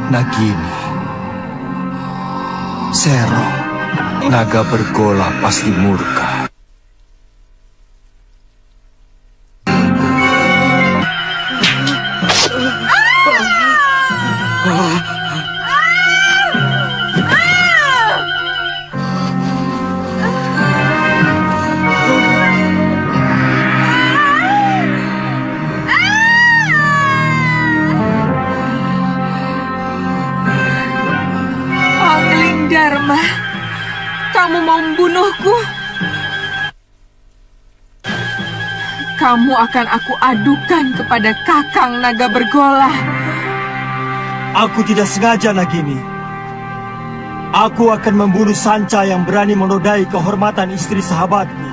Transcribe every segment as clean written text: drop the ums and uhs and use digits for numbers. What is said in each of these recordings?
Nagini, Sero, naga bergola pasti murka. Dharma, kamu mau membunuhku? Kamu akan aku adukan kepada Kakang Naga Bergola. Aku tidak sengaja, Nagini. Aku akan membunuh Sanca yang berani menodai kehormatan istri sahabatku.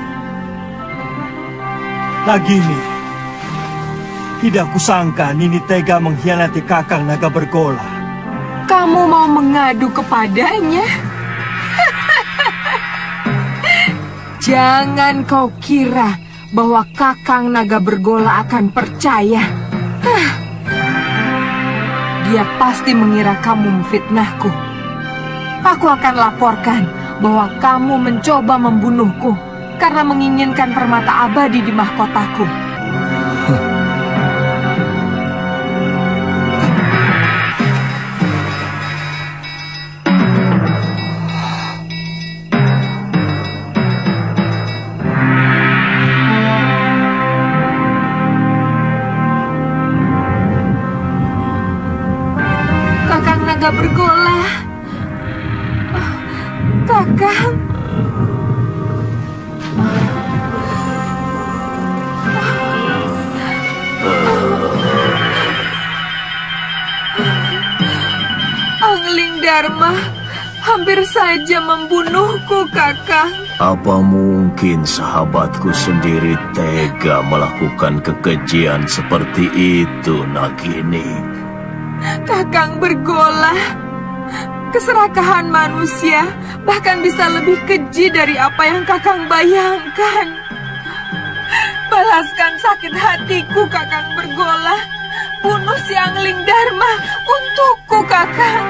Nagini, tidak kusangka Nini tega mengkhianati Kakang Naga Bergola. Kamu mau mengadu kepadanya? Jangan kau kira bahwa Kakang Naga Bergola akan percaya. Dia pasti mengira kamu memfitnahku. Aku akan laporkan bahwa kamu mencoba membunuhku karena menginginkan permata abadi di mahkotaku. Naga Bergola, Kakang. Angling Dharma hampir saja membunuhku, Kakang. Apa mungkin sahabatku sendiri tega melakukan kekejian seperti itu, Nagini? Kakang Bergola, keserakahan manusia bahkan bisa lebih keji dari apa yang Kakang bayangkan. Balaskan sakit hatiku, Kakang Bergola. Bunuh si Angling Dharma untukku, Kakang.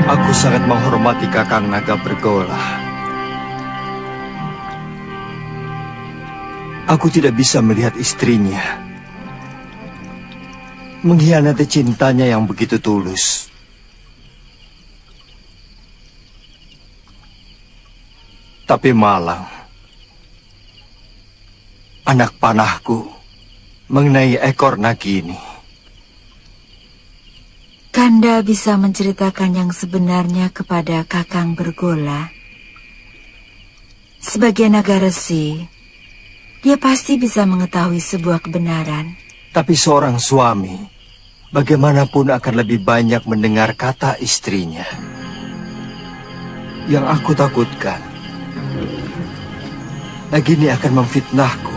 Aku sangat menghormati Kakang Naga Bergola. Aku tidak bisa melihat istrinya mengkhianati cintanya yang begitu tulus. Tapi Malang, anak panahku, mengenai ekor Nagini. Kanda bisa menceritakan yang sebenarnya kepada Kakang Bergola. Sebagai naga resi, dia pasti bisa mengetahui sebuah kebenaran. Tapi seorang suami, bagaimanapun akan lebih banyak mendengar kata istrinya. Yang aku takutkan, Nagini akan memfitnahku.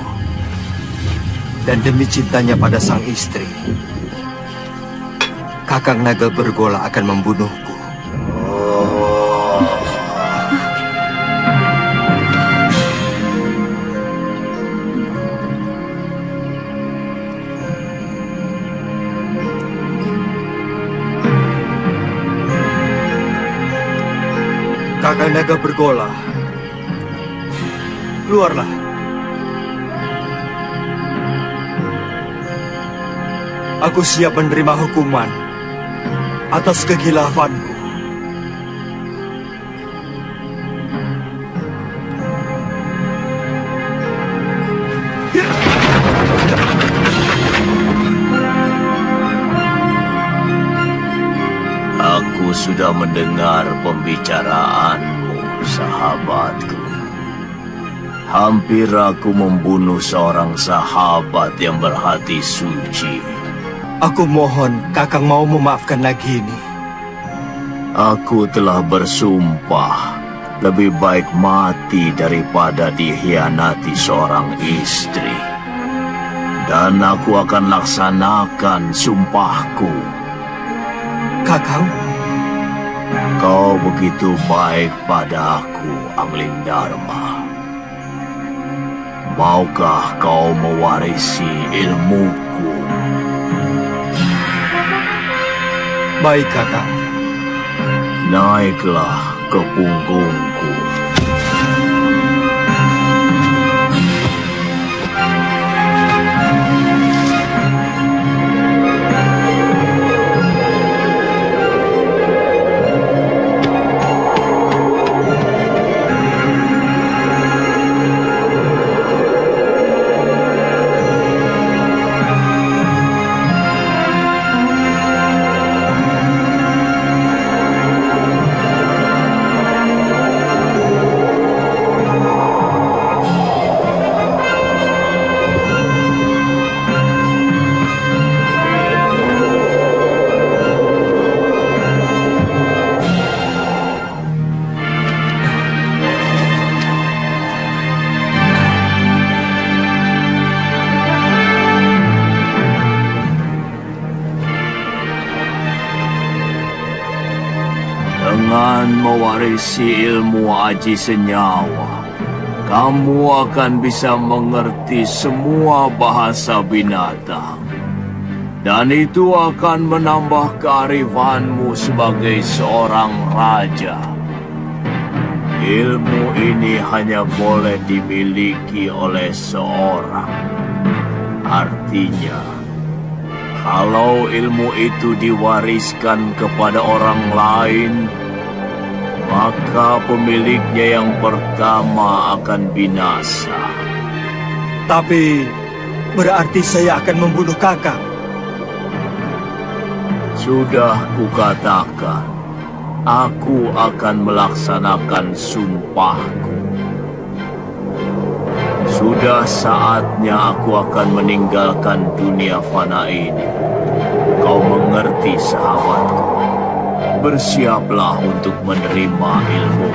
Dan demi cintanya pada sang istri, Kakang Naga Bergola akan membunuhku. Kakang Naga Bergola, keluarlah. Aku siap menerima hukuman atas kegilafanku. Aku sudah mendengar pembicaraanmu, sahabatku. Hampir aku membunuh seorang sahabat yang berhati suci. Aku mohon Kakang mau memaafkan Nagini. Aku telah bersumpah lebih baik mati daripada dikhianati seorang istri. Dan aku akan laksanakan sumpahku. Kakang, Kau begitu baik padaku, Anglingdarma. Maukah kau mewarisi ilmuku? baik Kakang. Naiklah ke punggungku. Dengan mewarisi ilmu aji senyawa, kamu akan bisa mengerti semua bahasa binatang. Dan itu akan menambah kearifanmu sebagai seorang raja. Ilmu ini hanya boleh dimiliki oleh seorang. Artinya, kalau ilmu itu diwariskan kepada orang lain, maka pemiliknya yang pertama akan binasa. Tapi berarti saya akan membunuh Kakang. Sudah kukatakan, aku akan melaksanakan sumpahku. Sudah saatnya aku akan meninggalkan dunia fana ini. Kau mengerti, sahabatku? Bersiaplah untuk menerima ilmu.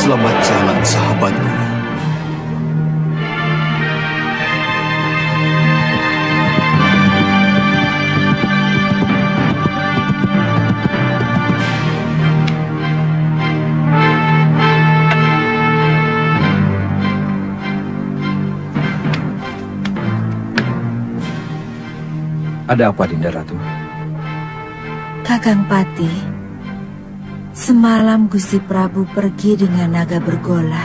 Selamat jalan, sahabatku. Ada apa, Dinda Ratu? Kakang Pati, semalam Gusti Prabu pergi dengan naga bergola.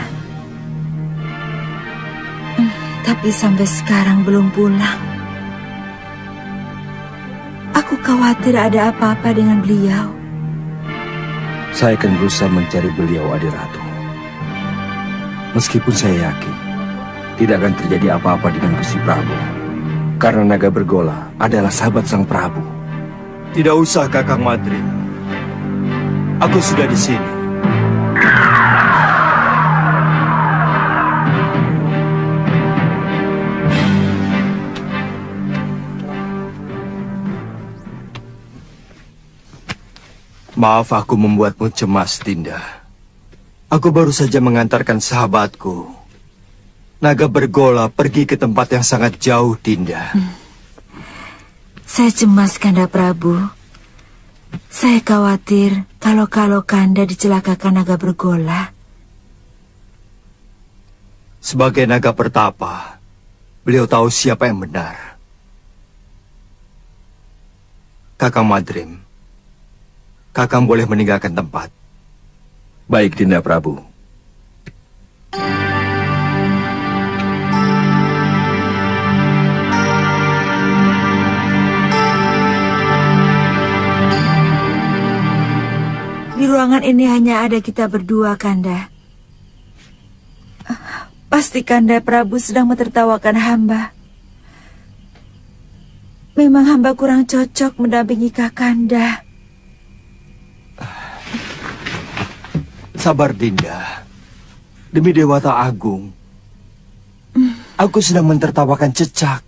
Tapi sampai sekarang belum pulang. Aku khawatir ada apa-apa dengan beliau. Saya akan berusaha mencari beliau, Adi Ratu. Meskipun saya yakin tidak akan terjadi apa-apa dengan Gusti Prabu, karena naga bergola adalah sahabat Sang Prabu. Tidak usah, Kakang Madri. Aku sudah di sini. Maaf aku membuatmu cemas, Dinda. Aku baru saja mengantarkan sahabatku, naga bergola, pergi ke tempat yang sangat jauh, Dinda. Saya cemas, Kanda Prabu. Saya khawatir kalau Kanda dicelakakan naga bergola. Sebagai naga pertapa, beliau tahu siapa yang benar. Kakang Madrim, Kakang boleh meninggalkan tempat. Baik, Dinda Prabu. Di ruangan ini hanya ada kita berdua, Kanda. Pasti Kanda Prabu sedang mentertawakan hamba. Memang hamba kurang cocok mendampingi Kakanda. Sabar, Dinda. Demi Dewata Agung, aku sedang mentertawakan Cecak.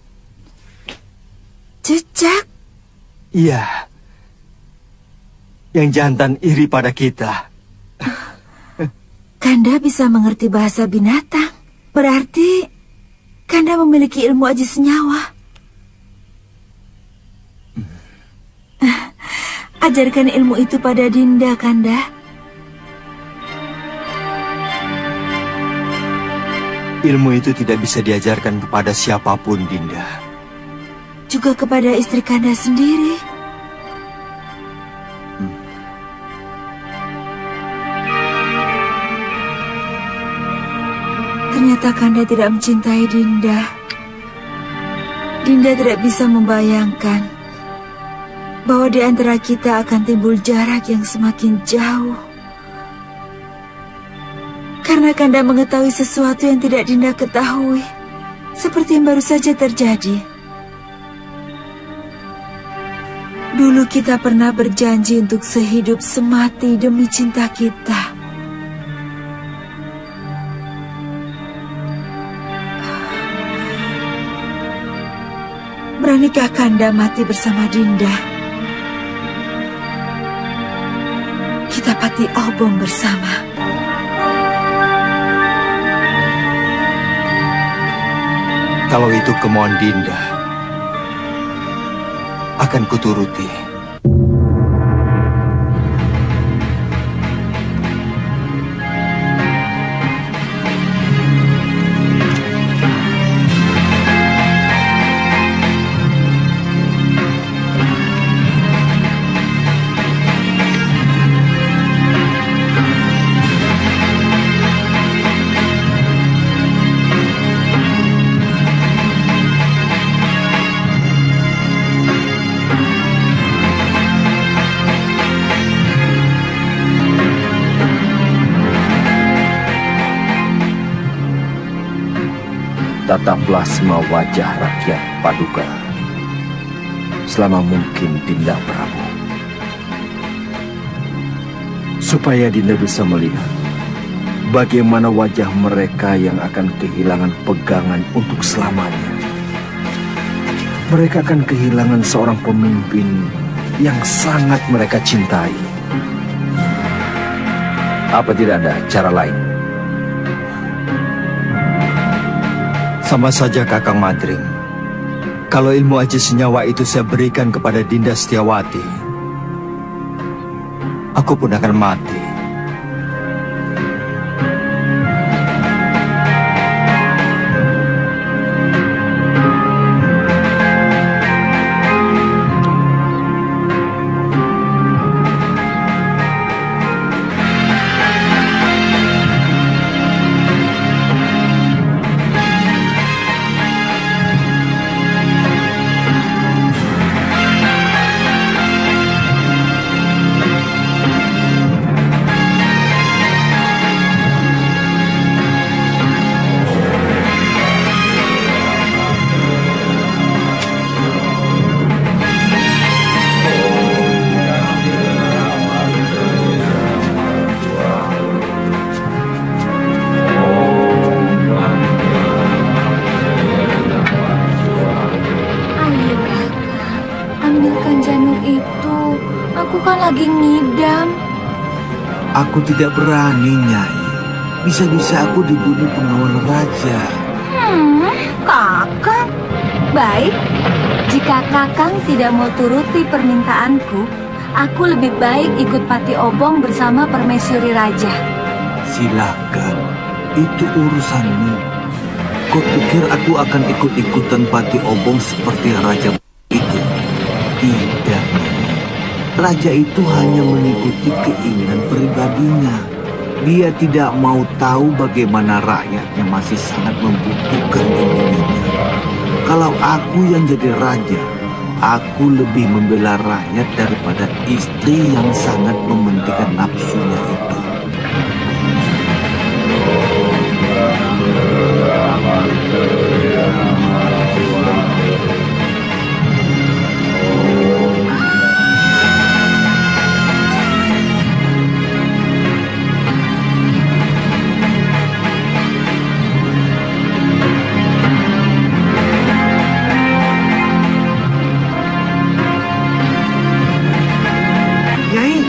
Cecak? Iya. Yang jantan iri pada kita. Kanda bisa mengerti bahasa binatang. Berarti Kanda memiliki ilmu aji senyawa. Ajarkan ilmu itu pada Dinda, Kanda. Ilmu itu tidak bisa diajarkan kepada siapapun, Dinda. Juga kepada istri Kanda sendiri. Ternyata Kanda tidak mencintai Dinda. Dinda tidak bisa membayangkan bahwa di antara kita akan timbul jarak yang semakin jauh. Karena Kanda mengetahui sesuatu yang tidak Dinda ketahui, seperti yang baru saja terjadi. Dulu kita pernah berjanji untuk sehidup semati demi cinta kita. Beranikah Kanda mati bersama Dinda? Kita pati obong bersama. Kalau itu kemauan Dinda, akan kuturuti. Tataplah semua wajah rakyat Paduka selama mungkin, Dinda Prabu, supaya Dinda bisa melihat bagaimana wajah mereka yang akan kehilangan pegangan untuk selamanya. Mereka akan kehilangan seorang pemimpin yang sangat mereka cintai. Apa tidak ada cara lain? Sama saja, Kakang Madrim. Kalau ilmu aji senyawa itu saya berikan kepada Dinda Setiawati, aku pun akan mati. lagi ngidam. Aku tidak berani, Nyai. Bisa-bisa aku dibunuh pengawal raja. Kakang. Baik, jika Kakang tidak mau turuti permintaanku, Aku lebih baik ikut Pati Obong bersama permaisuri raja. Silakan, itu urusanmu. Kau pikir aku akan ikut-ikutan Pati Obong seperti raja itu? Tidak, Nyai. Raja itu hanya mengikuti keinginan pribadinya. Dia tidak mau tahu bagaimana rakyatnya masih sangat membutuhkan pemimpinnya. Kalau aku yang jadi raja, aku lebih membela rakyat daripada istri yang sangat mementingkan nafsunya itu. Nyai,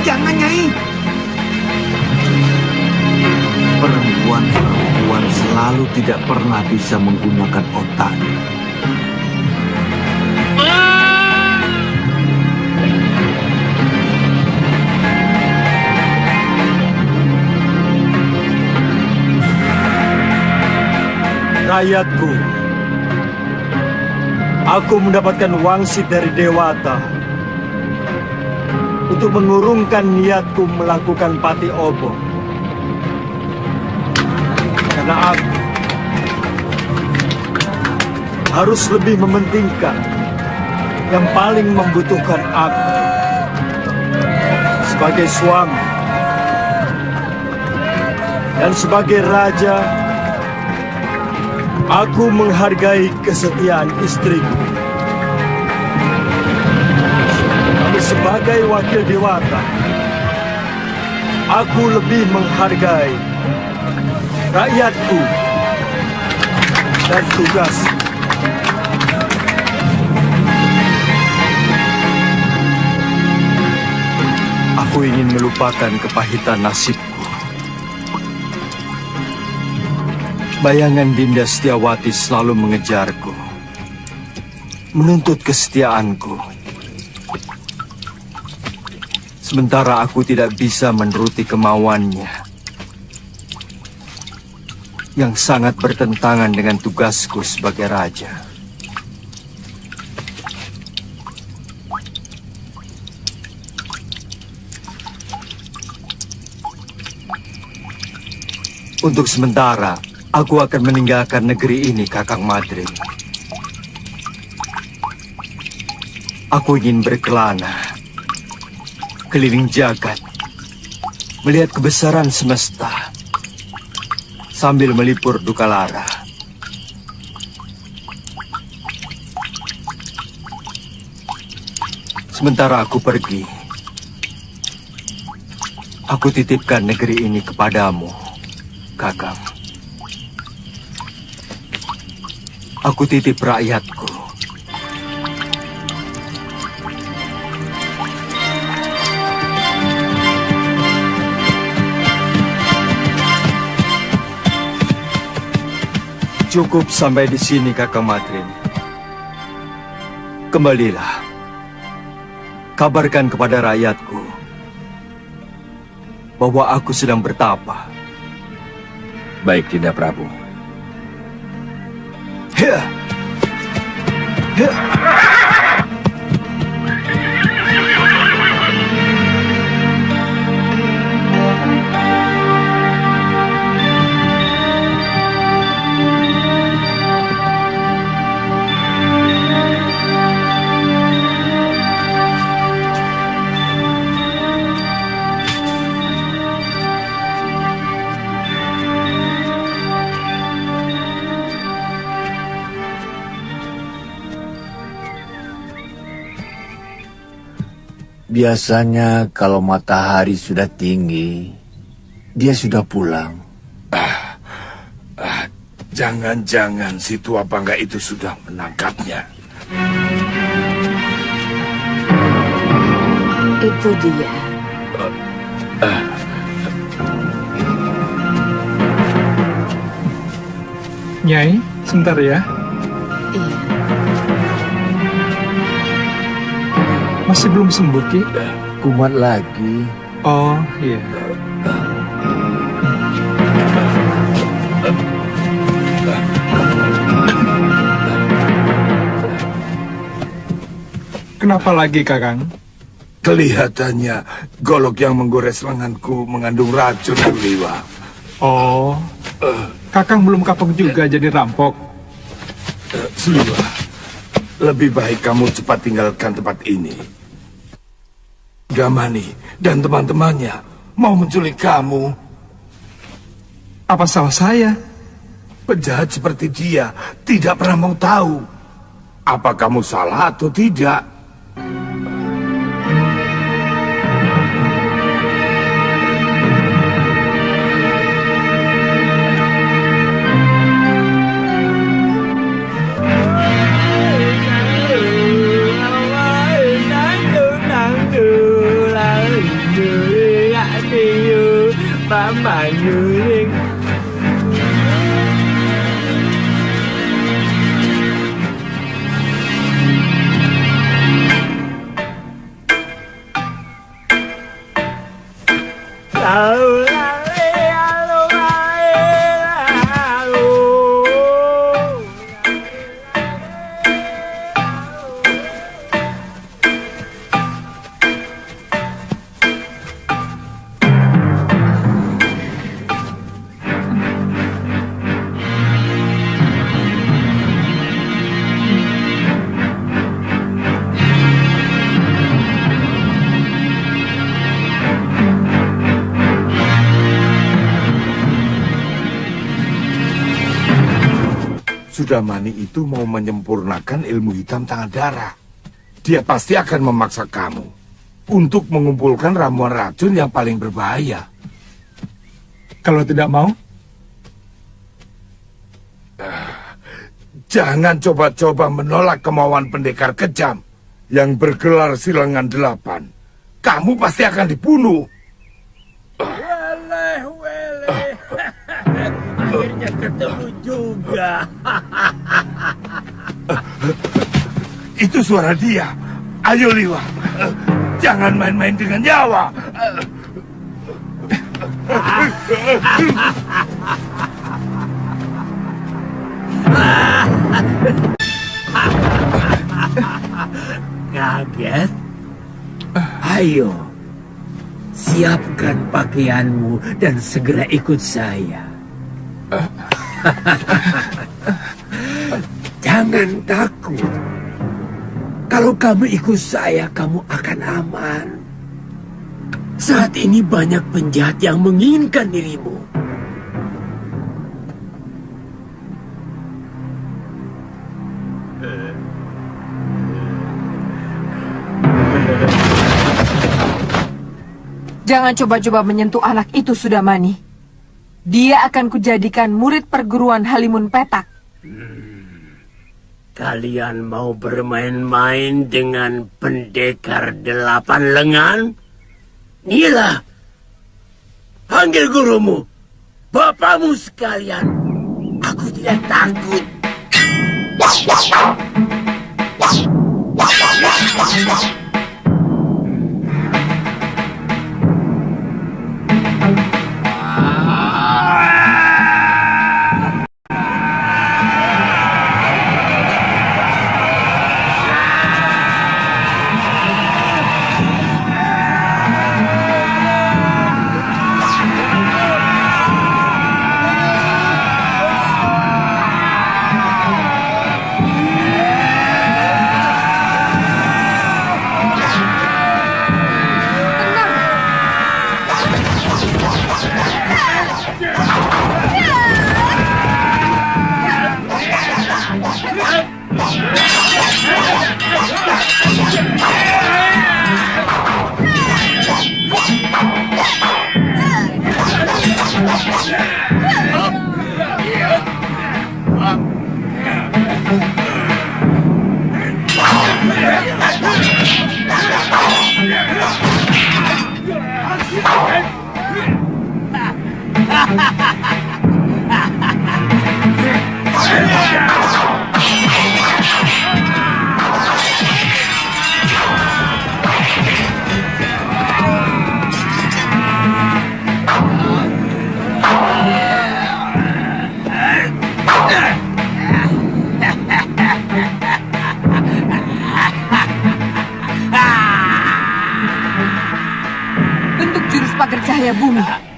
jangan Nyai. Perempuan-perempuan selalu tidak pernah bisa menggunakan otaknya. Rakyatku, aku mendapatkan wangsit dari Dewata untuk mengurungkan niatku melakukan Pati Obong. Karena aku harus lebih mementingkan yang paling membutuhkan aku sebagai suami dan sebagai raja. Aku menghargai kesetiaan istriku. Tapi sebagai wakil Dewata, aku lebih menghargai rakyatku dan tugas. Aku ingin melupakan kepahitan nasibku. Bayangan Dinda Setiawati selalu mengejarku, menuntut kesetiaanku. Sementara aku tidak bisa menuruti kemauannya, yang sangat bertentangan dengan tugasku sebagai raja. Untuk sementara, aku akan meninggalkan negeri ini, Kakang Madrim. Aku ingin berkelana, keliling jagat, melihat kebesaran semesta, sambil melipur duka lara. Sementara aku pergi, aku titipkan negeri ini kepadamu, Kakang. Aku titip rakyatku. Cukup sampai di sini, Kakang Madrim. Kembalilah. Kabarkan kepada rakyatku bahwa aku sedang bertapa. Baik, Dinda Prabu. Biasanya kalau matahari sudah tinggi, dia sudah pulang. Jangan-jangan si tua bangga itu sudah menangkapnya. Itu dia. Nyai, sebentar ya. Iya. Masih belum sembuh, Ki? Kumat lagi. Oh, iya. Kenapa lagi, Kakang? Kelihatannya golok yang menggores lenganku mengandung racun, Liwa. Oh, Kakang belum kapok juga jadi rampok. Suliwa, lebih baik kamu cepat tinggalkan tempat ini. Gamani dan teman-temannya mau menculik kamu. Apa salah saya? Penjahat seperti dia tidak pernah mau tahu apa kamu salah atau tidak. Sudamani itu mau menyempurnakan ilmu hitam tangan darah. Dia pasti akan memaksa kamu untuk mengumpulkan ramuan racun yang paling berbahaya. Kalau tidak mau? Jangan coba-coba menolak kemauan pendekar kejam yang bergelar Silangan 8. Kamu pasti akan dibunuh. Akhirnya ketemu juga. Itu suara dia. Ayo Liwa, jangan main-main dengan nyawa. Kaget? Ayo, siapkan pakaianmu dan segera ikut saya. Jangan takut. Kalau kamu ikut saya, kamu akan aman. Saat ini banyak penjahat yang menginginkan dirimu. Jangan coba-coba menyentuh anak itu, Sudamani. Dia akan kujadikan murid perguruan Halimun Petak. Kalian mau bermain-main dengan pendekar 8 lengan? Inilah, panggil gurumu, bapakmu sekalian. Aku tidak takut. pada bumi.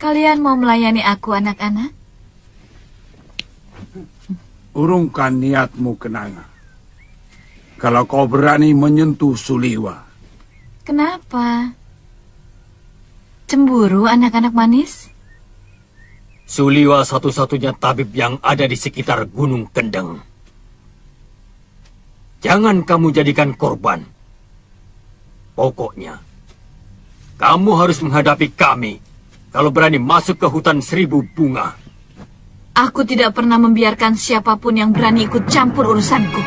Kalian mau melayani aku, anak-anak? Urungkan niatmu, Kenanga. Kalau kau berani menyentuh Suliwa. Kenapa? Cemburu, anak-anak manis? Suliwa satu-satunya tabib yang ada di sekitar Gunung Kendeng. Jangan kamu jadikan korban. Pokoknya, kamu harus menghadapi kami kalau berani masuk ke hutan 1000 bunga. Aku tidak pernah membiarkan siapapun yang berani ikut campur urusanku.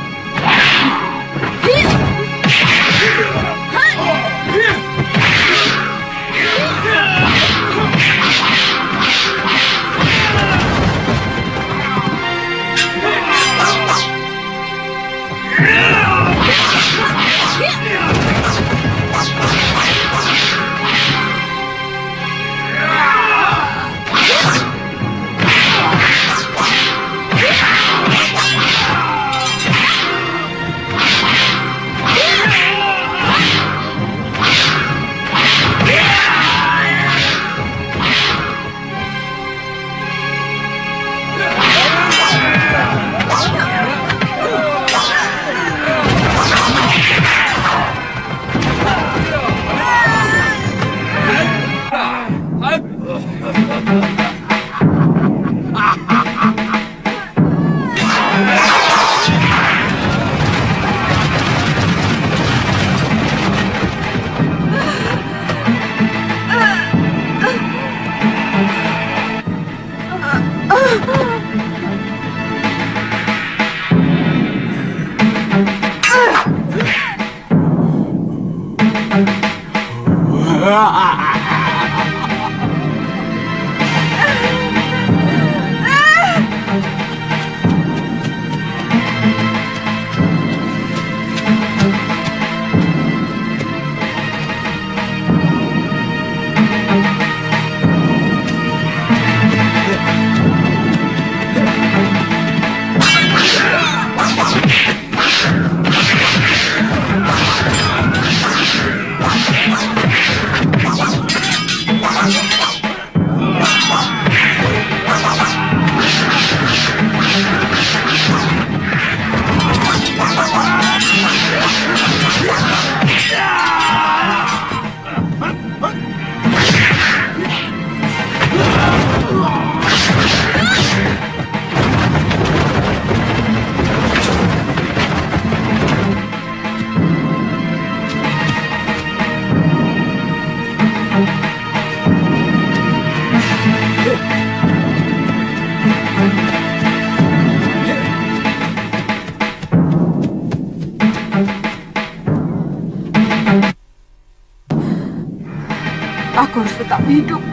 tetap hidup.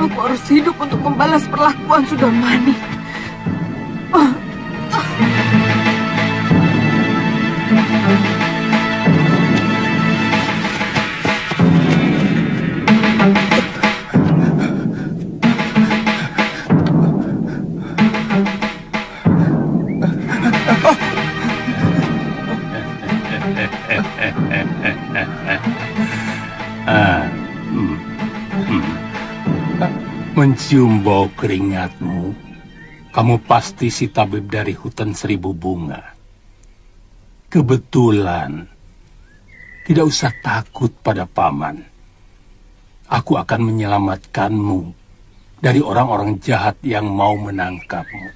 Aku harus hidup untuk membalas perlakuan Sudamani. Mencium bau keringatmu, kamu pasti si tabib dari hutan 1000 bunga. Kebetulan, tidak usah takut pada paman. Aku akan menyelamatkanmu dari orang-orang jahat yang mau menangkapmu.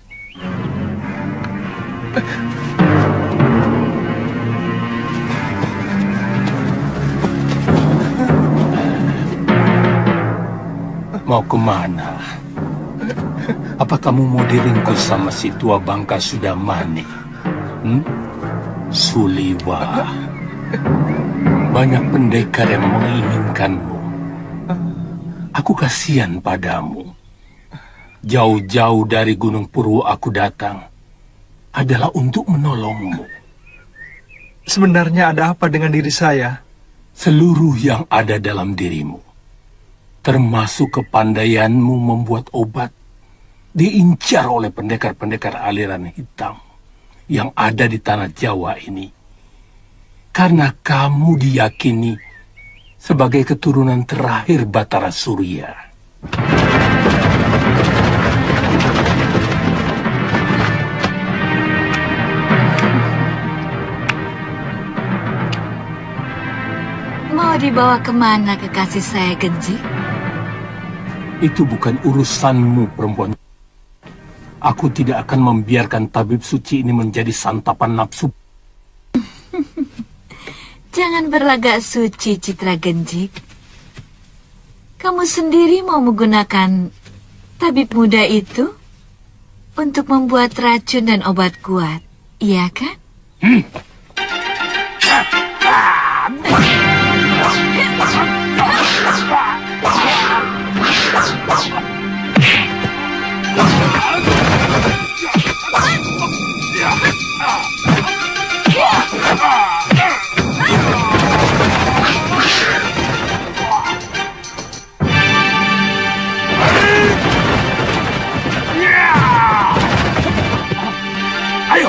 Mau kemana? Apa kamu mau diringkus sama si tua bangka Sudamani? Suliwa. Banyak pendekar yang menginginkanmu. Aku kasihan padamu. Jauh-jauh dari Gunung Purwo aku datang adalah untuk menolongmu. Sebenarnya ada apa dengan diri saya? Seluruh yang ada dalam dirimu, termasuk kepandaianmu membuat obat, diincar oleh pendekar-pendekar aliran hitam yang ada di tanah Jawa ini. Karena kamu diyakini sebagai keturunan terakhir Batara Surya. Mau dibawa kemana kekasih saya, Genji? Itu bukan urusanmu, perempuan. Aku tidak akan membiarkan tabib suci ini menjadi santapan nafsu. Jangan berlagak suci, Citra Genji. Kamu sendiri mau menggunakan tabib muda itu untuk membuat racun dan obat kuat, iya kan? Ayo!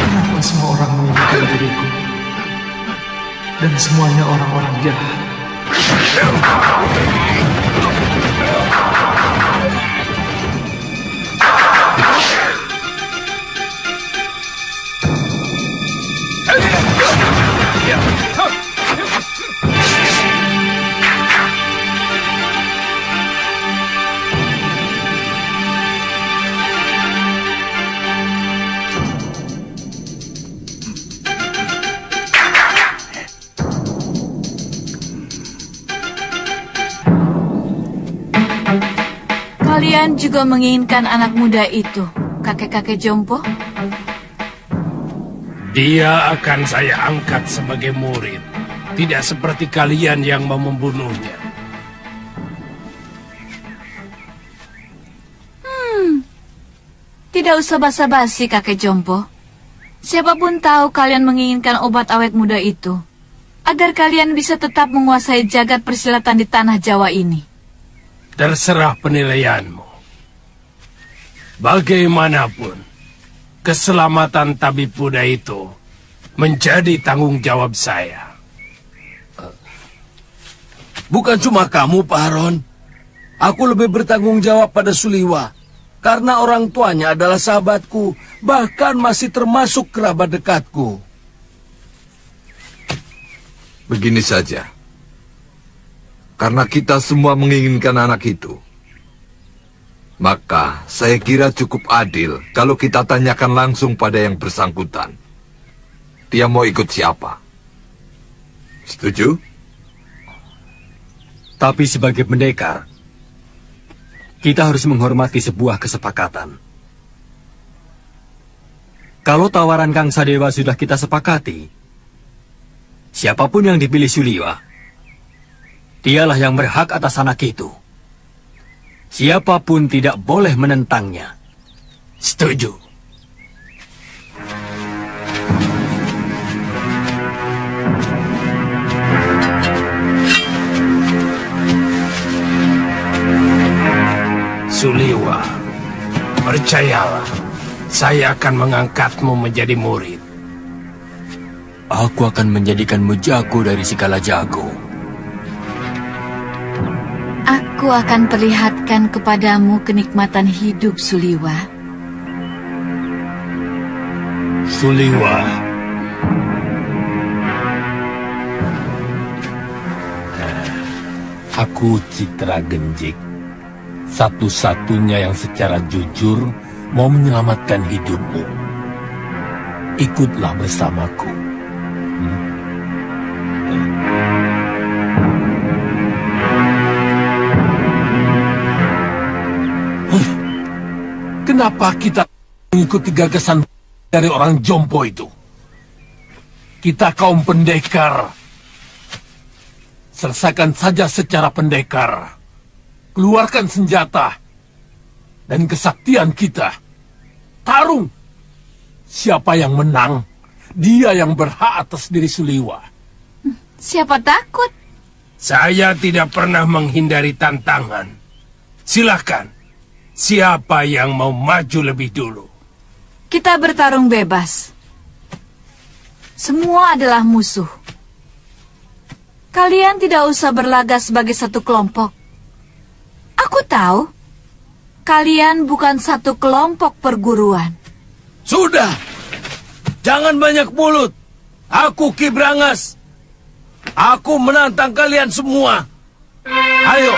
Kenapa semua orang menginginkan diriku? Dan semuanya orang-orang jahat. Kalian juga menginginkan anak muda itu, kakek-kakek jompo? Dia akan saya angkat sebagai murid. Tidak seperti kalian yang mau membunuhnya. Tidak usah basa-basi, kakek jompo. Siapapun tahu kalian menginginkan obat awet muda itu, agar kalian bisa tetap menguasai jagat persilatan di tanah Jawa ini. Terserah penilaianmu. Bagaimanapun, keselamatan tabib muda itu menjadi tanggung jawab saya. Bukan cuma kamu, Pak Haron. Aku lebih bertanggung jawab pada Suliwa. Karena orang tuanya adalah sahabatku, bahkan masih termasuk kerabat dekatku. Begini saja. Karena kita semua menginginkan anak itu, maka saya kira cukup adil kalau kita tanyakan langsung pada yang bersangkutan. Dia mau ikut siapa? Setuju? Tapi sebagai pendekar, kita harus menghormati sebuah kesepakatan. Kalau tawaran Kang Sadewa sudah kita sepakati, siapapun yang dipilih Suliwa, dialah yang berhak atas anak itu. Siapapun tidak boleh menentangnya. Setuju. Suliwa, percayalah, saya akan mengangkatmu menjadi murid. Aku akan menjadikanmu jago dari segala jago. Aku akan perlihatkan kepadamu kenikmatan hidup, Suliwa. Suliwa. Aku Citra Genjik, satu-satunya yang secara jujur mau menyelamatkan hidupmu. Ikutlah bersamaku. Kenapa kita mengikuti gagasan dari orang jompo itu? Kita kaum pendekar. Selesaikan saja secara pendekar. Keluarkan senjata dan kesaktian kita. Tarung. Siapa yang menang, dia yang berhak atas diri Suliwa. Siapa takut? Saya tidak pernah menghindari tantangan. Silahkan. Siapa yang mau maju lebih dulu? Kita bertarung bebas. Semua adalah musuh. Kalian tidak usah berlaga sebagai satu kelompok. Aku tahu, kalian bukan satu kelompok perguruan. Sudah! Jangan banyak mulut. Aku Ki Brangas. Aku menantang kalian semua. Ayo!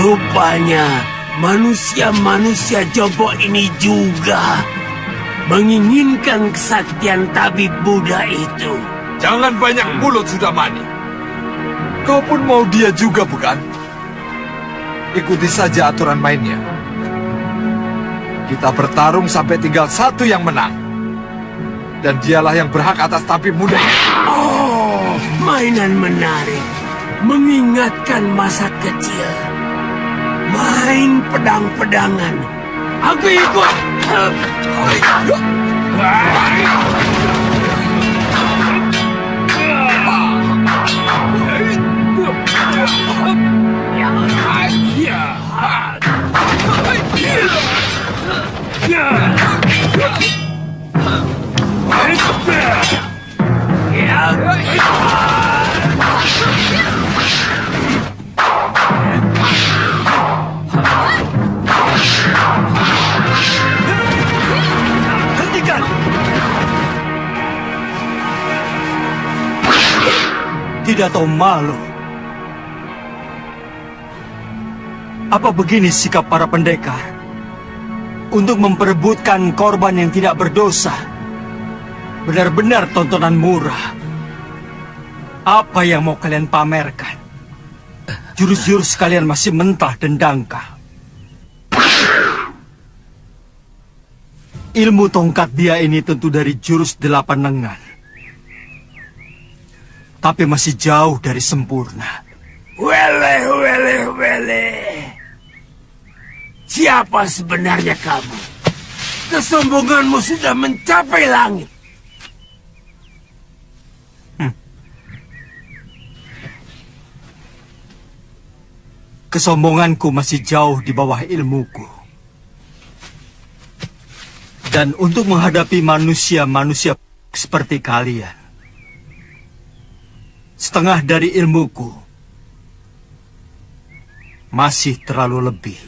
Rupanya manusia-manusia jompo ini juga menginginkan kesaktian tabib Buddha itu. Jangan banyak mulut, Sudamani. Kau pun mau dia juga, bukan? Ikuti saja aturan mainnya. Kita bertarung sampai tinggal satu yang menang. Dan dialah yang berhak atas tabib muda. Oh, mainan menarik. Mengingatkan masa kecil. Main pedang-pedangan. Aku ikut. Tidak tahu malu. Apa begini sikap para pendekar? Untuk memperebutkan korban yang tidak berdosa. Benar-benar tontonan murah. Apa yang mau kalian pamerkan? Jurus-jurus kalian masih mentah dan dangkal. Ilmu tongkat dia ini tentu dari jurus 8 lengan. Tapi masih jauh dari sempurna. Wele. Siapa sebenarnya kamu? Kesombonganmu sudah mencapai langit. Kesombonganku masih jauh di bawah ilmuku. Dan untuk menghadapi manusia-manusia seperti kalian, setengah dari ilmuku masih terlalu lebih.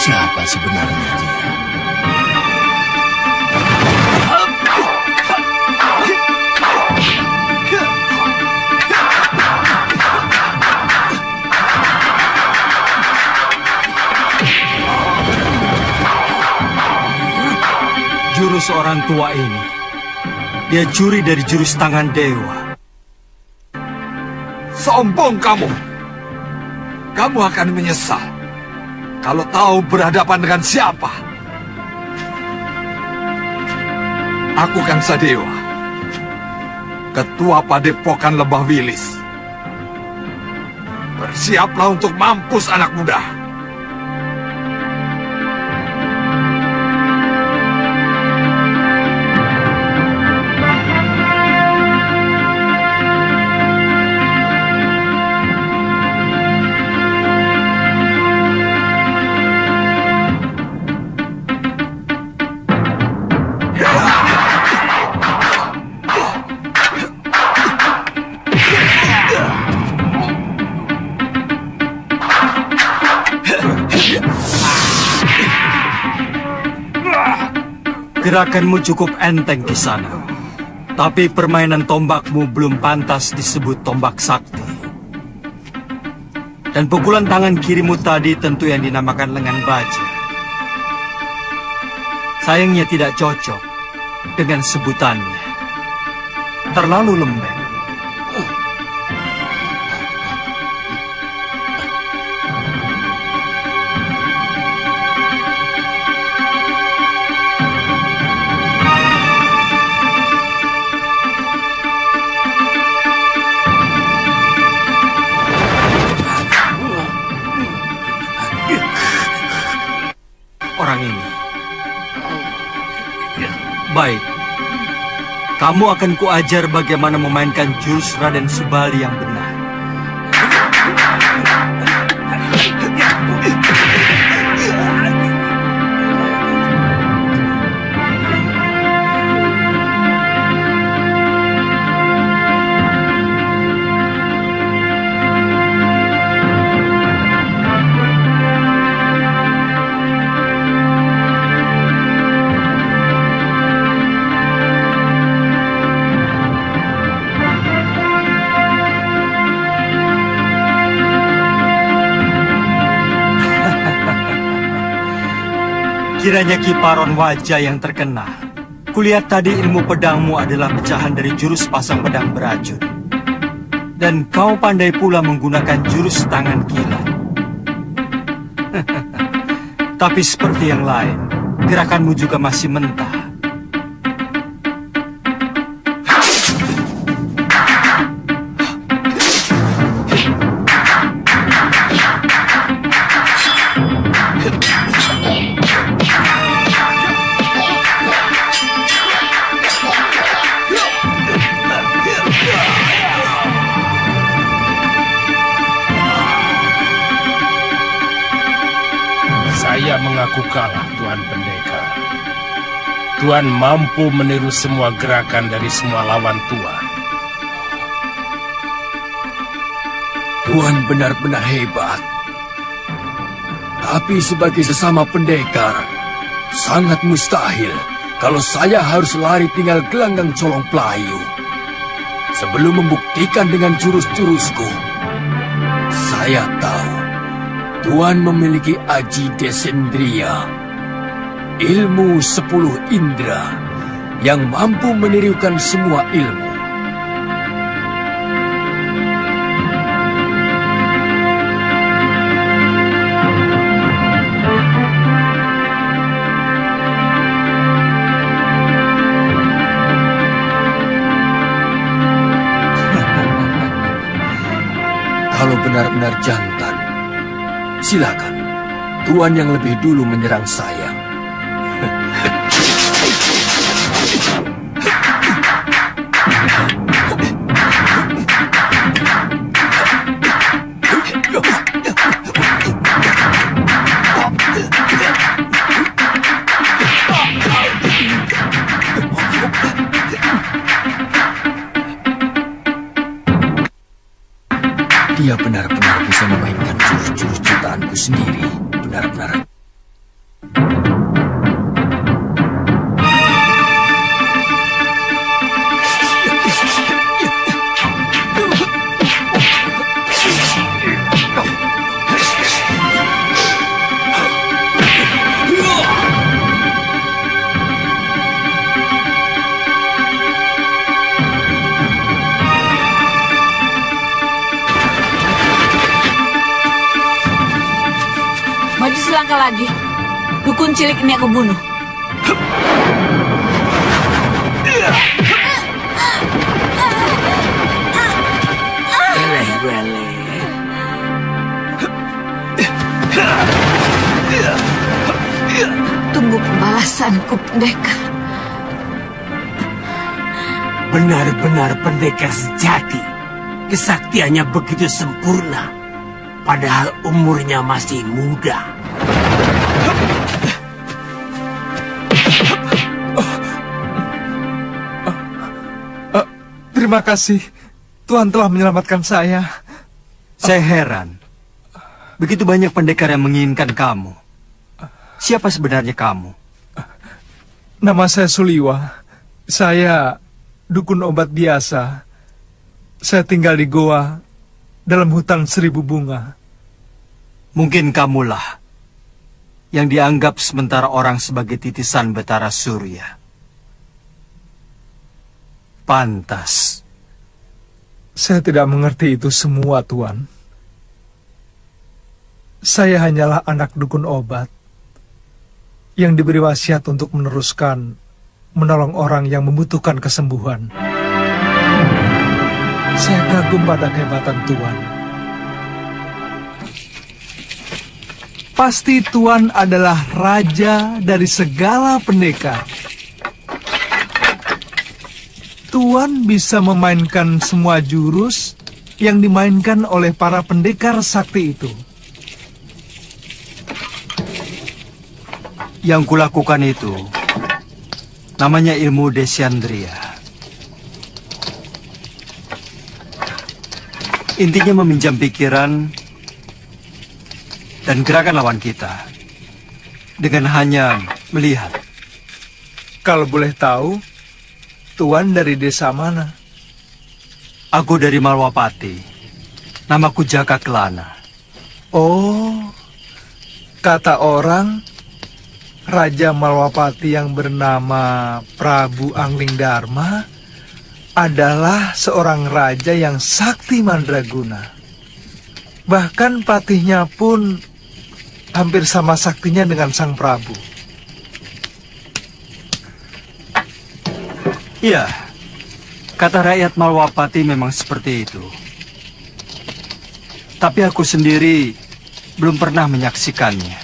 Siapa sebenarnya dia? Jurus orang tua ini, dia curi dari jurus tangan dewa. Sombong kamu. Kamu akan menyesal kalau tahu berhadapan dengan siapa. Aku Kangsa Dewa, Ketua Padepokan Lembah Wilis. Bersiaplah untuk mampus anak muda. Gerakanmu cukup enteng di sana. Tapi permainan tombakmu belum pantas disebut tombak sakti. Dan pukulan tangan kirimu tadi tentu yang dinamakan lengan baja. Sayangnya tidak cocok dengan sebutannya. Terlalu lembek. Orang ini. Baik. Kamu akan kuajar bagaimana memainkan jurus Raden Subali yang benar. Kiranya kiparon wajah yang terkenal. Kulihat tadi ilmu pedangmu adalah pecahan dari jurus pasang pedang beracun. Dan kau pandai pula menggunakan jurus tangan kilat. Tapi seperti yang lain, gerakanmu juga masih mentah. Saya mengaku kalah, Tuan Pendekar. Tuan mampu meniru semua gerakan dari semua lawan Tuan. Tuan benar-benar hebat. Tapi sebagai sesama pendekar, sangat mustahil kalau saya harus lari tinggal gelanggang colong pelayu. Sebelum membuktikan dengan jurus-jurusku, saya tahu Tuan memiliki Aji Desendria, ilmu 10 indera yang mampu menirukan semua ilmu. Kalau benar-benar jantan, silakan. Tuan yang lebih dulu menyerang saya. Dia benar-benar bisa memainkan jurus-jurus ciptaanku sendiri. Benar-benar. Maju selangkah lagi. Dukun cilik ini aku bunuh. Tunggu pembalasanku, pendekar. Benar-benar pendekar sejati. Kesaktiannya begitu sempurna. Padahal umurnya masih muda. Terima kasih. Tuhan telah menyelamatkan saya. Saya heran. Begitu banyak pendekar yang menginginkan kamu. Siapa sebenarnya kamu? Nama saya Suliwa. Saya dukun obat biasa. Saya tinggal di goa dalam hutan 1000 bunga. Mungkin kamulah yang dianggap sementara orang sebagai titisan Betara Surya. Pantas. Saya tidak mengerti itu semua, Tuan. Saya hanyalah anak dukun obat yang diberi wasiat untuk menolong orang yang membutuhkan kesembuhan. Saya kagum pada kehebatan Tuan. Pasti Tuan adalah raja dari segala pendekar. Tuan bisa memainkan semua jurus yang dimainkan oleh para pendekar sakti itu. Yang kulakukan itu namanya ilmu Desandria. Intinya meminjam pikiran dan gerakan lawan kita dengan hanya melihat. Kalau boleh tahu, Tuan dari desa mana? Aku dari Malwapati. Namaku Jaka Kelana. Oh, kata orang, Raja Malwapati yang bernama Prabu Angling Dharma adalah seorang raja yang sakti mandraguna. Bahkan patihnya pun hampir sama saktinya dengan sang Prabu. Iya, kata rakyat Malwapati memang seperti itu. Tapi aku sendiri belum pernah menyaksikannya.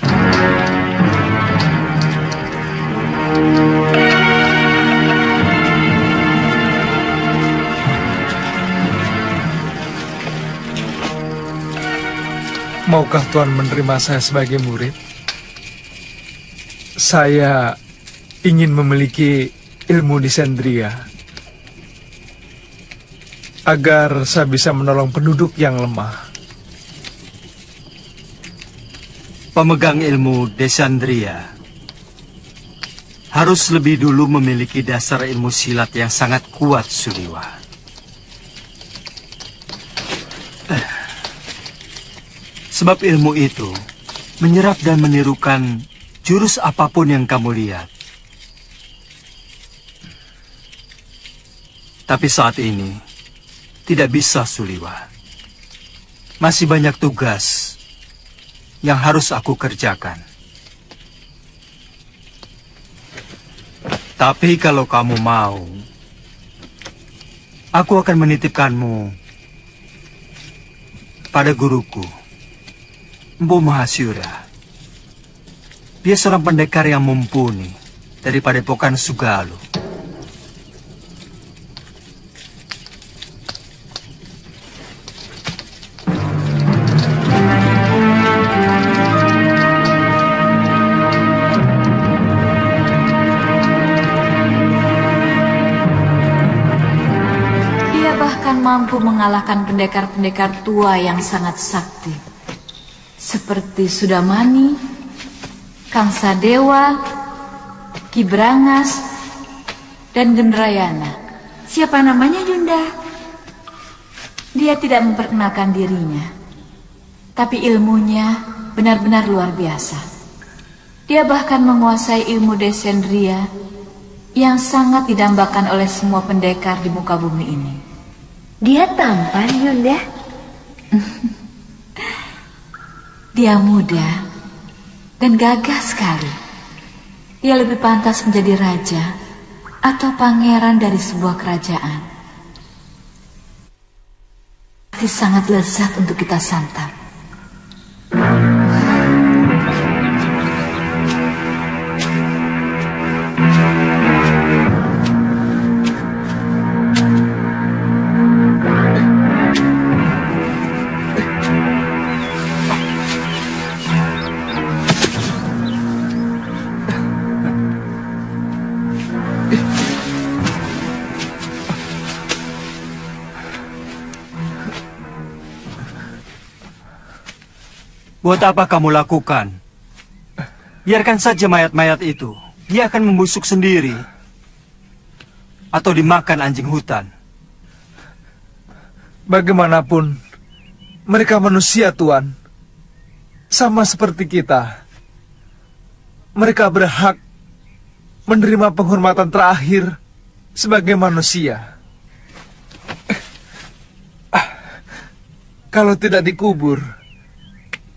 Maukah Tuan menerima saya sebagai murid? Saya ingin memiliki ilmu Desandria agar saya bisa menolong penduduk yang lemah. pemegang ilmu Desandria harus lebih dulu memiliki dasar ilmu silat yang sangat kuat, Suliwa. Sebab ilmu itu menyerap dan menirukan jurus apapun yang kamu lihat. Tapi saat ini tidak bisa, Suliwa. Masih banyak tugas yang harus aku kerjakan. Tapi kalau kamu mau, aku akan menitipkanmu pada guruku, Mpu Mahasyura. Dia seorang pendekar yang mumpuni dari Padepokan Sugalu. Mampu mengalahkan pendekar-pendekar tua yang sangat sakti, seperti Sudamani, Kang Sadewa, Ki Brangas, dan Gendrayana. Siapa namanya, Yunda? Dia tidak memperkenalkan dirinya, tapi ilmunya benar-benar luar biasa. Dia bahkan menguasai ilmu Desandria yang sangat didambakan oleh semua pendekar di muka bumi ini. Dia tampan, Yunda. Dia muda dan gagah sekali. Dia lebih pantas menjadi raja atau pangeran dari sebuah kerajaan. Pasti sangat lezat untuk kita santap. Buat apa kamu lakukan? Biarkan saja mayat-mayat itu. Dia akan membusuk sendiri. Atau dimakan anjing hutan. Bagaimanapun, mereka manusia, Tuan. Sama seperti kita. Mereka berhak menerima penghormatan terakhir sebagai manusia. Kalau tidak dikubur,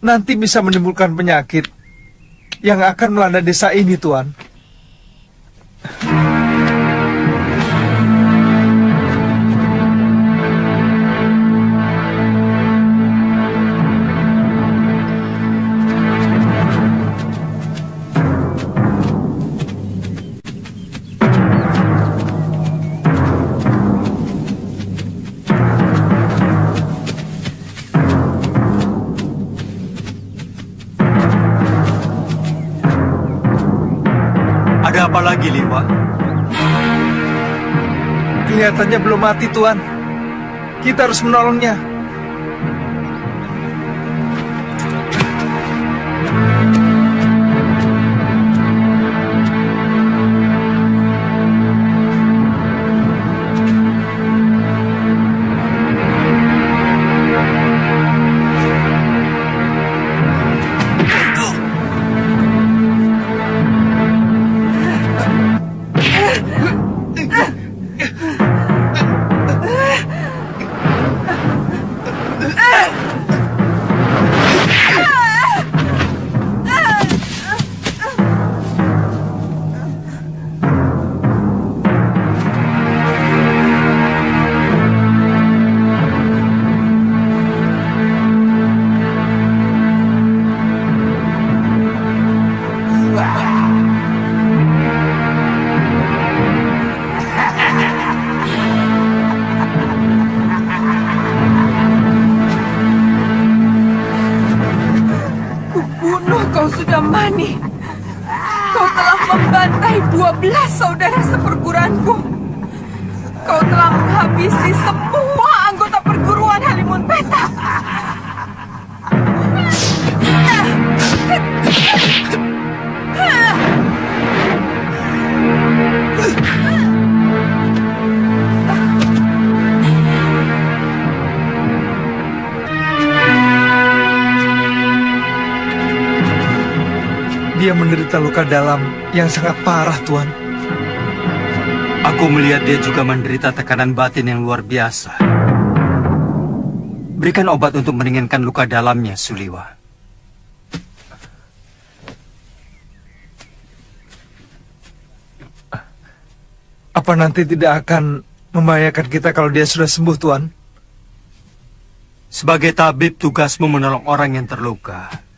nanti bisa menimbulkan penyakit yang akan melanda desa ini, Tuan. Ada apa lagi, Liwa? Kelihatannya belum mati, Tuan. Kita harus menolongnya. Sudamani, kau telah membantai 12 saudara seperguruanku. Kau telah menghabisi semua anggota perguruan Halimun Petak. Dia menderita luka dalam yang sangat parah, Tuan. Aku melihat dia juga menderita tekanan batin yang luar biasa. Berikan obat untuk meringankan luka dalamnya, Suliwa. Apa nanti tidak akan membahayakan kita kalau dia sudah sembuh, Tuan? Sebagai tabib, tugasmu menolong orang yang terluka.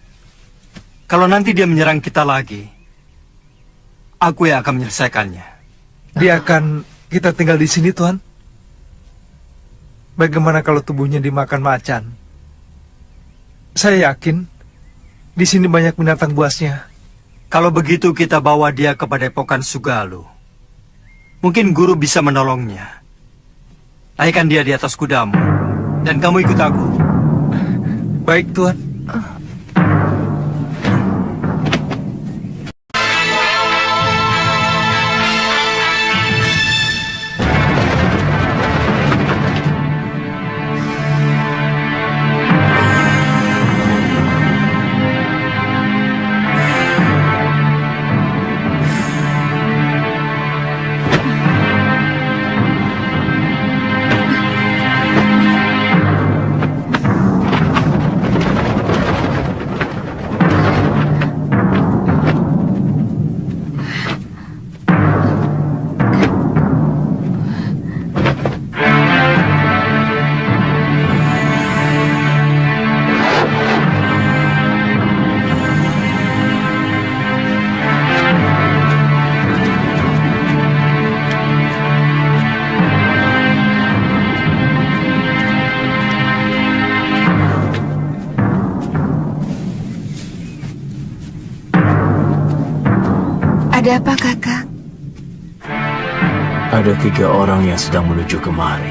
Kalau nanti dia menyerang kita lagi, aku yang akan menyelesaikannya. Dia akan kita tinggal di sini, Tuan? Bagaimana kalau tubuhnya dimakan macan? Saya yakin di sini banyak binatang buasnya. Kalau begitu kita bawa dia ke Padepokan Sugalu. Mungkin guru bisa menolongnya. Naikkan dia di atas kudamu, dan kamu ikut aku. Baik, Tuan. Ada apa, Kakak? Ada 3 orang yang sedang menuju kemari.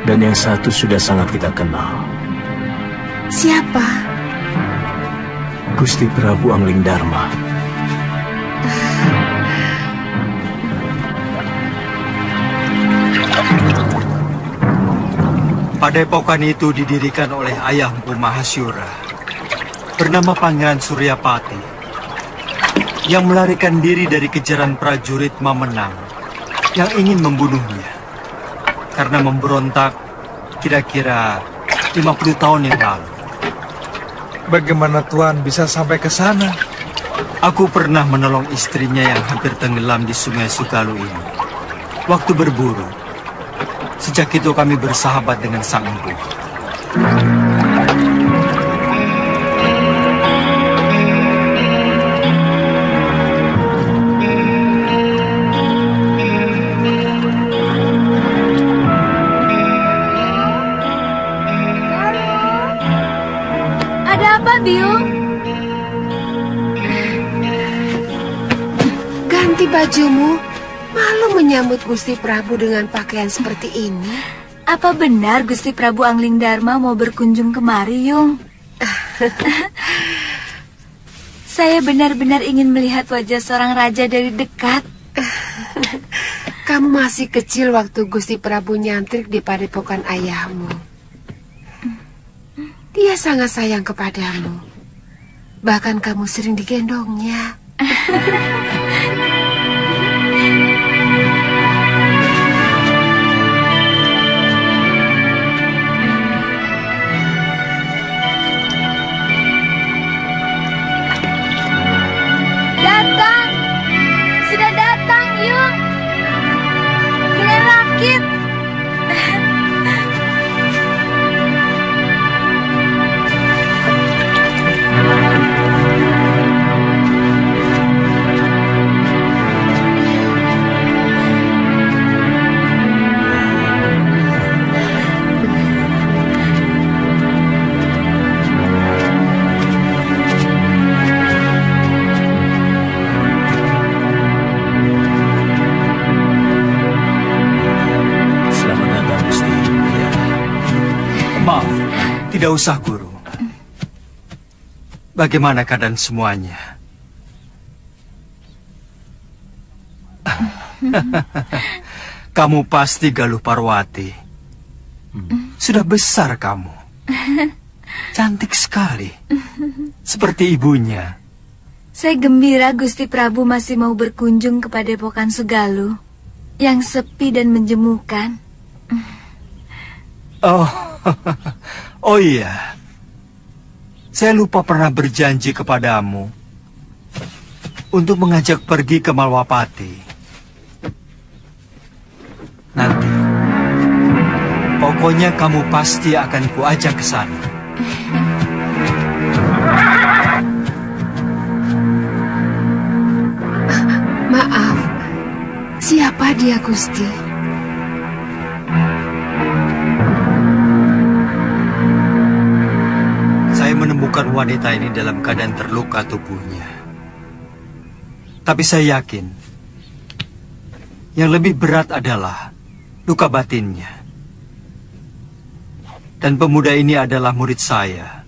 Dan yang satu sudah sangat kita kenal. Siapa? Gusti Prabu Anglingdarma. Padepokan itu didirikan oleh ayah Mpu Mahasyura, bernama Pangeran Suryapati, yang melarikan diri dari kejaran prajurit Mamenang yang ingin membunuhnya karena memberontak kira-kira 50 tahun yang lalu. Bagaimana Tuan bisa sampai ke sana? Aku pernah menolong istrinya yang hampir tenggelam di Sungai Sugalu ini waktu berburu. Sejak itu kami bersahabat dengan Sang Empu. Biung, ganti bajumu. Malu menyambut Gusti Prabu dengan pakaian seperti ini. Apa benar Gusti Prabu Anglingdarma mau berkunjung kemari, Yung? Saya benar-benar ingin melihat wajah seorang raja dari dekat. Kamu masih kecil waktu Gusti Prabu nyantrik di padepokan ayahmu. Dia sangat sayang kepadamu. Bahkan kamu sering digendongnya. Datang! Sudah datang, Yung! Kalian rakit! Tidak usah, Guru. Bagaimana keadaan semuanya? Kamu pasti Galuh Parwati. Sudah besar kamu. Cantik sekali. Seperti ibunya. Saya gembira Gusti Prabu masih mau berkunjung ke Padepokan Sugaluh yang sepi dan menjemukan. Oh iya. Saya lupa pernah berjanji kepadamu untuk mengajak pergi ke Malwapati. Nanti, pokoknya kamu pasti akan kuajak ke sana. Maaf, siapa dia, Gusti? Saya menemukan wanita ini dalam keadaan terluka tubuhnya. Tapi saya yakin, yang lebih berat adalah luka batinnya. Dan pemuda ini adalah murid saya,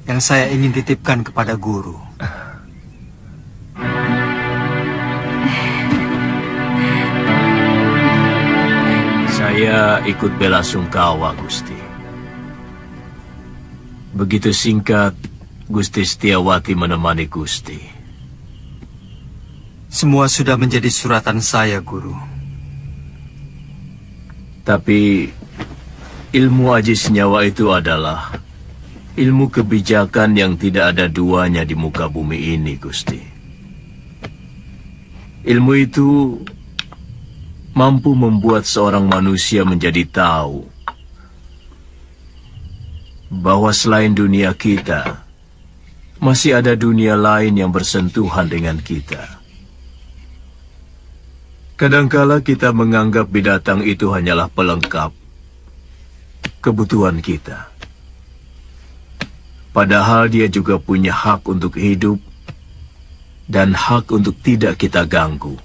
yang saya ingin titipkan kepada guru. Saya ikut bela sungkawa, Gusti. Begitu singkat, Gusti Setiawati menemani Gusti. Semua sudah menjadi suratan saya, Guru. Tapi ilmu aji senyawa itu adalah ilmu kebijakan yang tidak ada duanya di muka bumi ini, Gusti. Ilmu itu mampu membuat seorang manusia menjadi tahu bahwa selain dunia kita, masih ada dunia lain yang bersentuhan dengan kita. Kadangkala kita menganggap binatang itu hanyalah pelengkap kebutuhan kita. Padahal dia juga punya hak untuk hidup dan hak untuk tidak kita ganggu.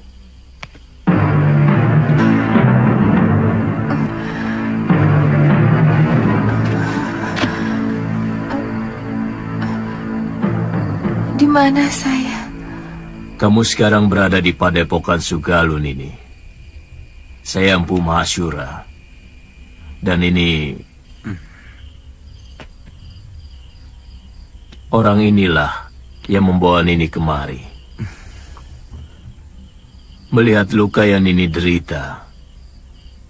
Di mana saya? Kamu sekarang berada di Padepokan Sugaluh, Nini. Saya Empu Mahasyura. Dan ini orang inilah yang membawa Nini kemari. Melihat luka yang Nini derita,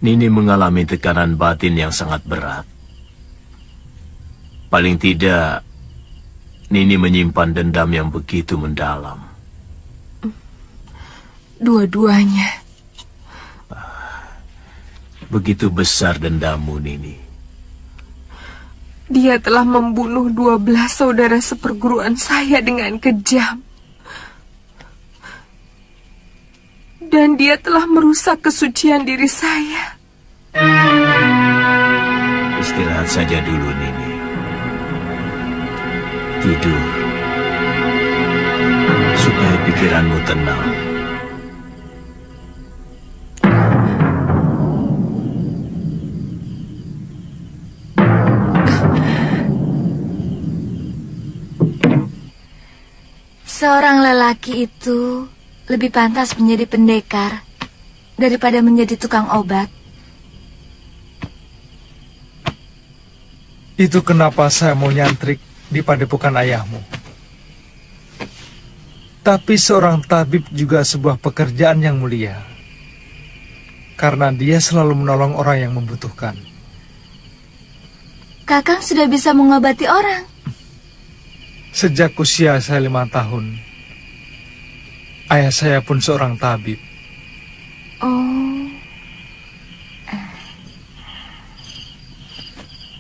Nini mengalami tekanan batin yang sangat berat. Paling tidak, Nini menyimpan dendam yang begitu mendalam. Dua-duanya. Begitu besar dendammu, Nini. Dia telah membunuh 12 saudara seperguruan saya dengan kejam. Dan dia telah merusak kesucian diri saya. Istirahat saja dulu, Nini. Tidur. Supaya pikiranmu tenang. Seorang lelaki itu lebih pantas menjadi pendekar daripada menjadi tukang obat. Itu kenapa saya mau nyantrik di padepokan ayahmu. Tapi seorang tabib juga sebuah pekerjaan yang mulia. Karena dia selalu menolong orang yang membutuhkan. Kakang sudah bisa mengobati orang. Sejak usia saya 5 tahun, ayah saya pun seorang tabib. Oh,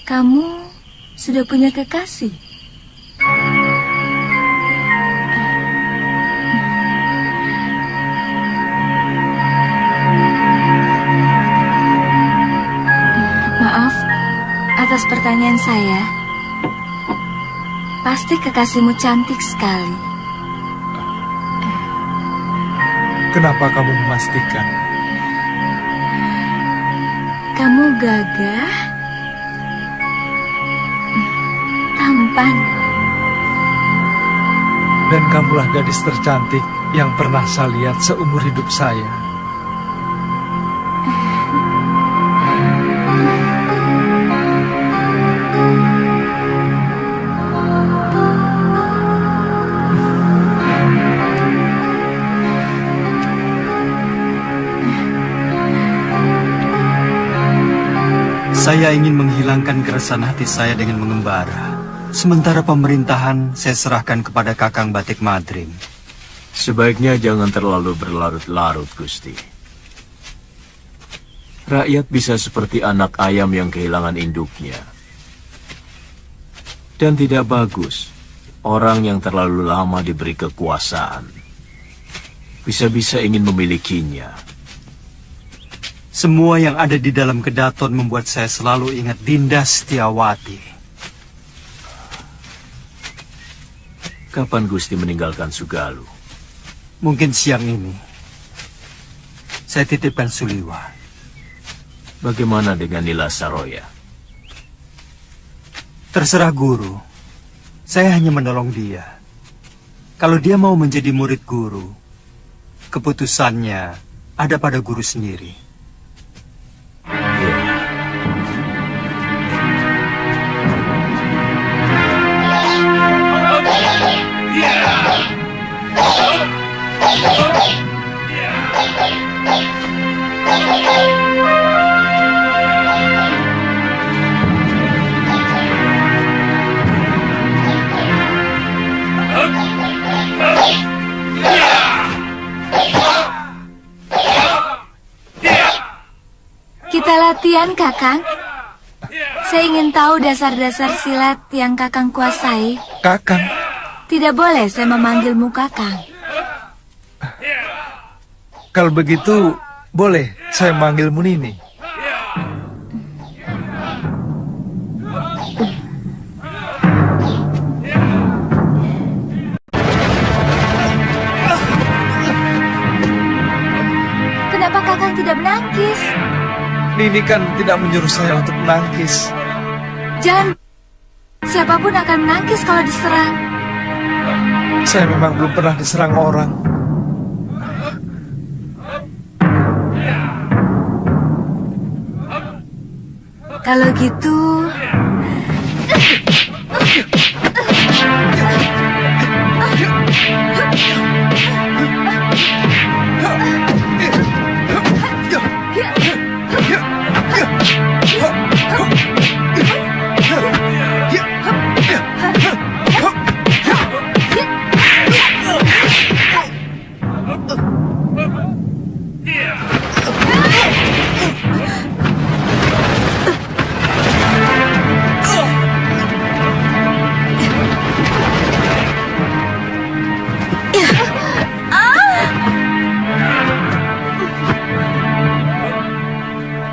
kamu sudah punya kekasih? Maaf atas pertanyaan saya. Pasti kekasihmu cantik sekali. Kenapa kamu memastikan? Kamu gagah, tampan, Dan kamulah gadis tercantik yang pernah saya lihat seumur hidup saya. Saya ingin menghilangkan keresahan hati saya dengan mengembara. Sementara pemerintahan saya serahkan kepada Kakang Batik Madrim. Sebaiknya jangan terlalu berlarut-larut, Gusti. Rakyat bisa seperti anak ayam yang kehilangan induknya. Dan tidak bagus orang yang terlalu lama diberi kekuasaan. Bisa-bisa ingin memilikinya. Semua yang ada di dalam kedaton membuat saya selalu ingat Dinda Setiawati. Kapan Gusti meninggalkan Sugalu? Mungkin siang ini. Saya titipkan Suliwa. Bagaimana dengan Nila Saroya? Terserah guru. Saya hanya menolong dia. Kalau dia mau menjadi murid guru, keputusannya ada pada guru sendiri. Kita latihan, Kakang. Saya ingin tahu dasar-dasar silat yang Kakang kuasai. Kakang? Tidak boleh saya memanggilmu Kakang. Kalau begitu, boleh saya manggilmu Nini. Kenapa Kakang tidak menangkis? Nini kan tidak menyuruh saya untuk menangkis. Jangan. Siapapun akan menangkis kalau diserang. Saya memang belum pernah diserang orang. Kalau gitu...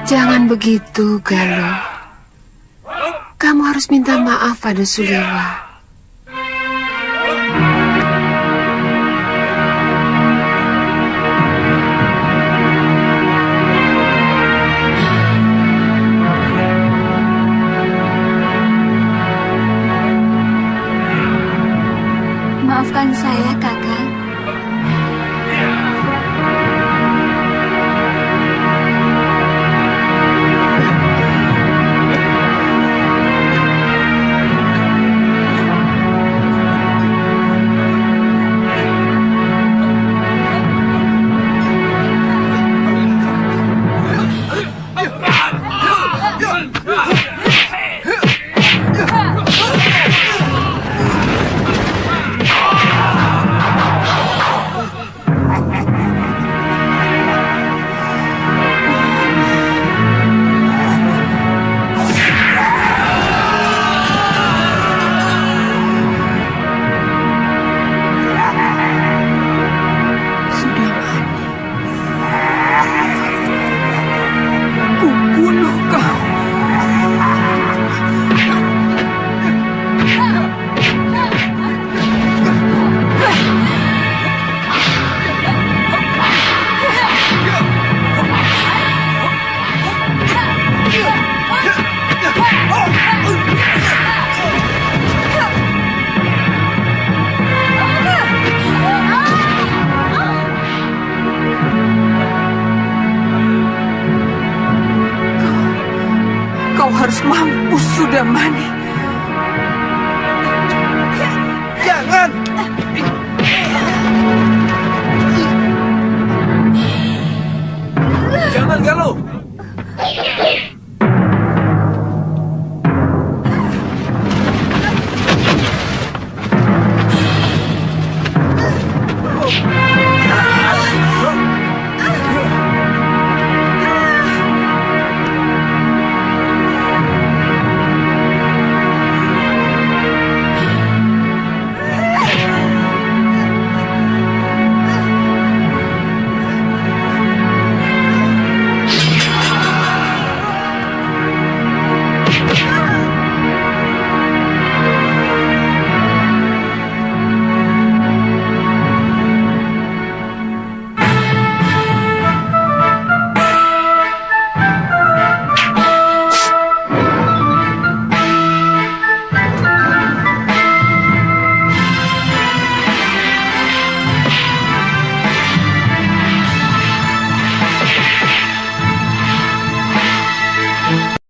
Jangan begitu, Galuh. Kamu harus minta maaf pada Suliwa. Maafkan saya, Kakang. Kau harus mampus, Sudamani. Jangan! Jangan, Galuh!